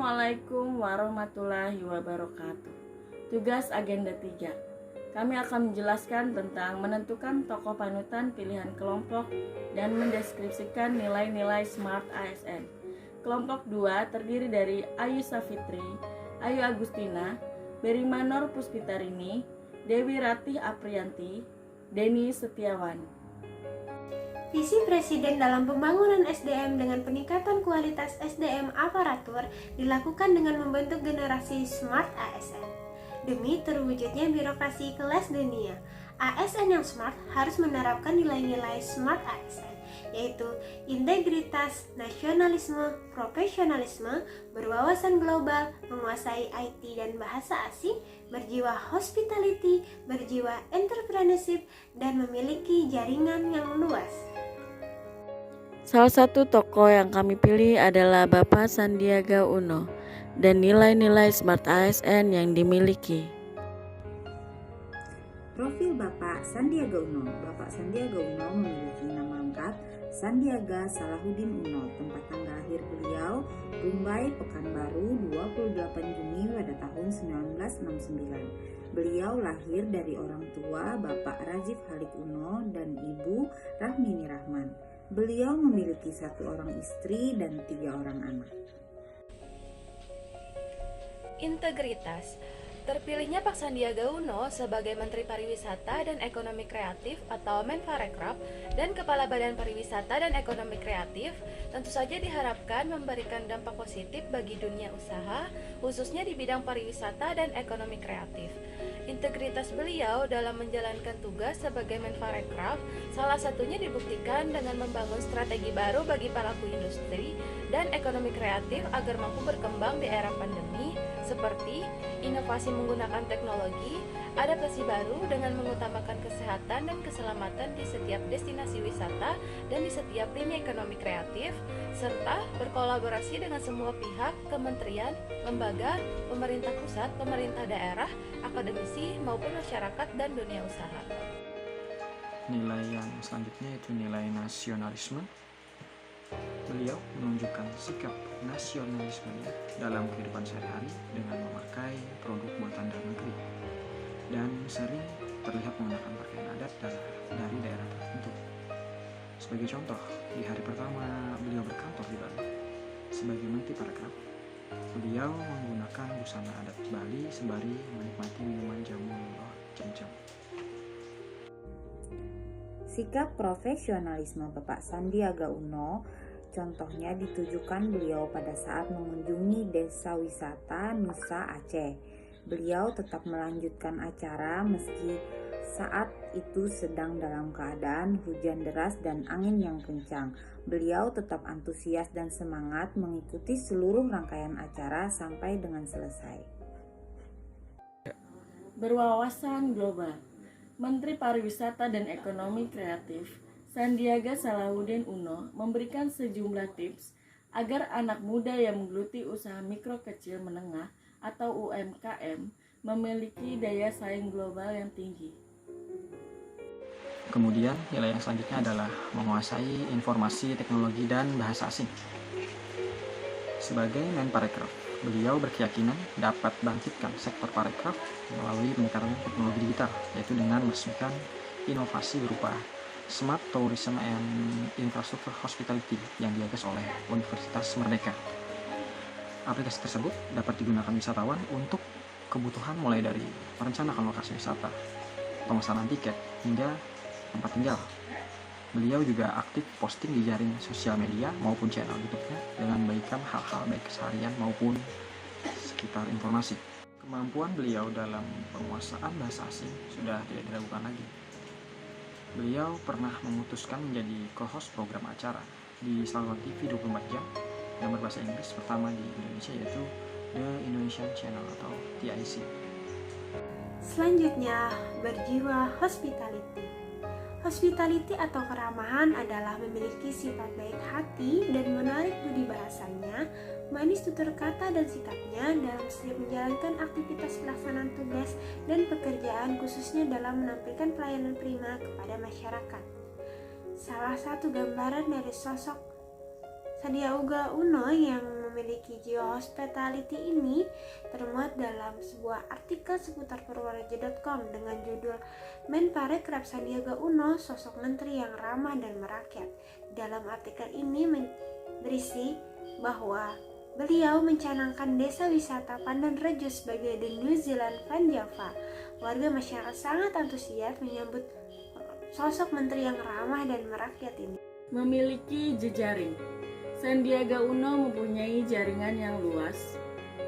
Assalamualaikum warahmatullahi wabarakatuh. Tugas agenda 3. Kami akan menjelaskan tentang menentukan tokoh panutan pilihan kelompok dan mendeskripsikan nilai-nilai SMART ASN. Kelompok 2 terdiri dari Ayu Safitri, Ayu Agustina, Beri Manor Puspitarini, Dewi Ratih Aprianti, Denny Setiawan. Visi Presiden dalam pembangunan SDM dengan peningkatan kualitas SDM aparatur dilakukan dengan membentuk generasi Smart ASN. Demi terwujudnya birokrasi kelas dunia, ASN yang smart harus menerapkan nilai-nilai Smart ASN, yaitu integritas, nasionalisme, profesionalisme, berwawasan global, menguasai IT dan bahasa asing, berjiwa hospitality, berjiwa entrepreneurship, dan memiliki jaringan yang luas. Salah satu tokoh yang kami pilih adalah Bapak Sandiaga Uno dan nilai-nilai SMART ASN yang dimiliki. Profil Bapak Sandiaga Uno. Bapak Sandiaga Uno memiliki nama lengkap Sandiaga Salahuddin Uno. Tempat tanggal lahir beliau Rumbai, Pekanbaru, 28 Juni pada tahun 1969. Beliau lahir dari orang tua Bapak Rajif Halik Uno dan Ibu Rahmini Rahman. Beliau memiliki 1 orang istri dan 3 orang anak. Integritas. Terpilihnya Pak Sandiaga Uno sebagai Menteri Pariwisata dan Ekonomi Kreatif atau Menparekraf dan Kepala Badan Pariwisata dan Ekonomi Kreatif tentu saja diharapkan memberikan dampak positif bagi dunia usaha, khususnya di bidang pariwisata dan ekonomi kreatif. Integritas beliau dalam menjalankan tugas sebagai Menparekraf salah satunya dibuktikan dengan membangun strategi baru bagi pelaku industri dan ekonomi kreatif agar mampu berkembang di era pandemi, seperti inovasi menggunakan teknologi, adaptasi baru dengan mengutamakan kesehatan dan keselamatan di setiap destinasi wisata dan di setiap lini ekonomi kreatif, serta berkolaborasi dengan semua pihak, kementerian, lembaga, pemerintah pusat, pemerintah daerah, akademisi, maupun masyarakat dan dunia usaha. Nilai yang selanjutnya yaitu nilai nasionalisme. Beliau menunjukkan sikap nasionalismenya dalam kehidupan sehari-hari dengan memakai produk buatan dalam negeri dan sering terlihat menggunakan pakaian adat dari daerah tertentu. Sebagai contoh, di hari pertama beliau berkantor di Bali sebagai Menteri Parekraf, beliau menggunakan busana adat Bali sembari menikmati minuman jamu cem-cem. Sikap profesionalisme Bapak Sandiaga Uno contohnya ditujukan beliau pada saat mengunjungi desa wisata Nusa Aceh. Beliau tetap melanjutkan acara meski saat itu sedang dalam keadaan hujan deras dan angin yang kencang. Beliau tetap antusias dan semangat mengikuti seluruh rangkaian acara sampai dengan selesai. Berwawasan global. Menteri Pariwisata dan Ekonomi Kreatif Sandiaga Salahuddin Uno memberikan sejumlah tips agar anak muda yang menggeluti usaha mikro kecil menengah atau UMKM memiliki daya saing global yang tinggi. Kemudian nilai yang selanjutnya adalah menguasai informasi, teknologi, dan bahasa asing. Sebagai Menparekraf, beliau berkeyakinan dapat bangkitkan sektor parekraf melalui pendekatan teknologi digital, yaitu dengan meresmikan inovasi berupa Smart Tourism and Infrastructure Hospitality yang digagas oleh Universitas Merdeka. Aplikasi tersebut dapat digunakan wisatawan untuk kebutuhan mulai dari merencanakan lokasi wisata, pemesanan tiket, hingga tempat tinggal. Beliau juga aktif posting di jaring sosial media maupun channel YouTube-nya dengan membagikan hal-hal baik keseharian maupun sekitar informasi. Kemampuan beliau dalam penguasaan bahasa asing sudah tidak diragukan lagi. Beliau pernah memutuskan menjadi co-host program acara di salah satu TV 24 jam yang berbahasa Inggris pertama di Indonesia, yaitu The Indonesian Channel atau TIC. Selanjutnya, berjiwa hospitality. Hospitality atau keramahan adalah memiliki sifat baik hati dan menarik budi bahasanya, manis tutur kata dan sikapnya dalam setiap menjalankan aktivitas pelaksanaan tugas dan pekerjaan, khususnya dalam menampilkan pelayanan prima kepada masyarakat. Salah satu gambaran dari sosok Sandiaga Uno yang memiliki jiwa hospitality ini termuat dalam sebuah artikel seputar Purworejo.com dengan judul Menparekraf Sandiaga Uno, sosok menteri yang ramah dan merakyat. Dalam artikel ini berisi bahwa beliau mencanangkan desa wisata Pandan Rejo sebagai The New Zealand Van Java. Warga masyarakat sangat antusias menyambut sosok menteri yang ramah dan merakyat ini. Memiliki jejaring. Sandiaga Uno mempunyai jaringan yang luas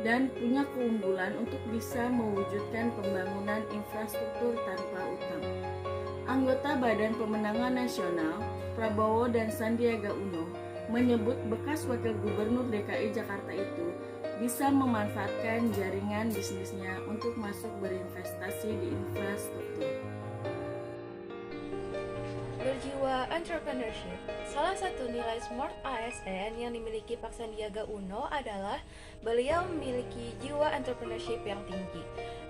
dan punya keunggulan untuk bisa mewujudkan pembangunan infrastruktur tanpa utang. Anggota Badan Pemenangan Nasional, Prabowo dan Sandiaga Uno menyebut bekas Wakil Gubernur DKI Jakarta itu bisa memanfaatkan jaringan bisnisnya untuk masuk berinvestasi di infrastruktur. Berjiwa entrepreneurship. Salah satu nilai Smart ASN yang dimiliki Pak Sandiaga Uno adalah beliau memiliki jiwa entrepreneurship yang tinggi.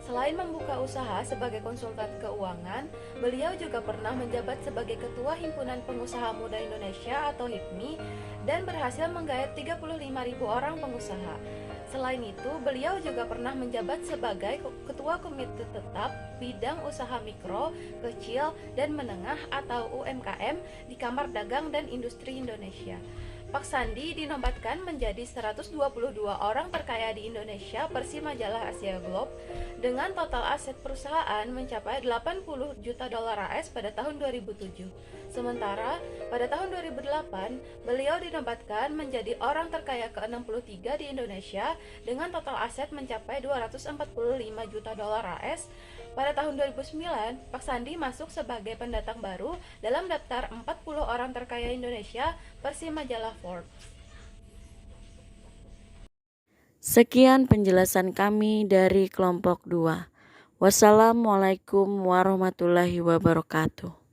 Selain membuka usaha sebagai konsultan keuangan, beliau juga pernah menjabat sebagai Ketua Himpunan Pengusaha Muda Indonesia atau HIPMI dan berhasil menggait 35.000 orang pengusaha. Selain itu, beliau juga pernah menjabat sebagai Ketua Komite Tetap Bidang Usaha Mikro, Kecil, dan Menengah atau UMKM di Kamar Dagang dan Industri Indonesia. Pak Sandi dinobatkan menjadi 122 orang terkaya di Indonesia versi majalah Asia Globe dengan total aset perusahaan mencapai 80 juta dolar AS pada tahun 2007. Sementara pada tahun 2008 beliau dinobatkan menjadi orang terkaya ke-63 di Indonesia dengan total aset mencapai 245 juta dolar AS. Pada tahun 2009, Pak Sandi masuk sebagai pendatang baru dalam daftar 40 orang terkaya Indonesia versi majalah Forbes. Sekian penjelasan kami dari kelompok 2. Wassalamualaikum warahmatullahi wabarakatuh.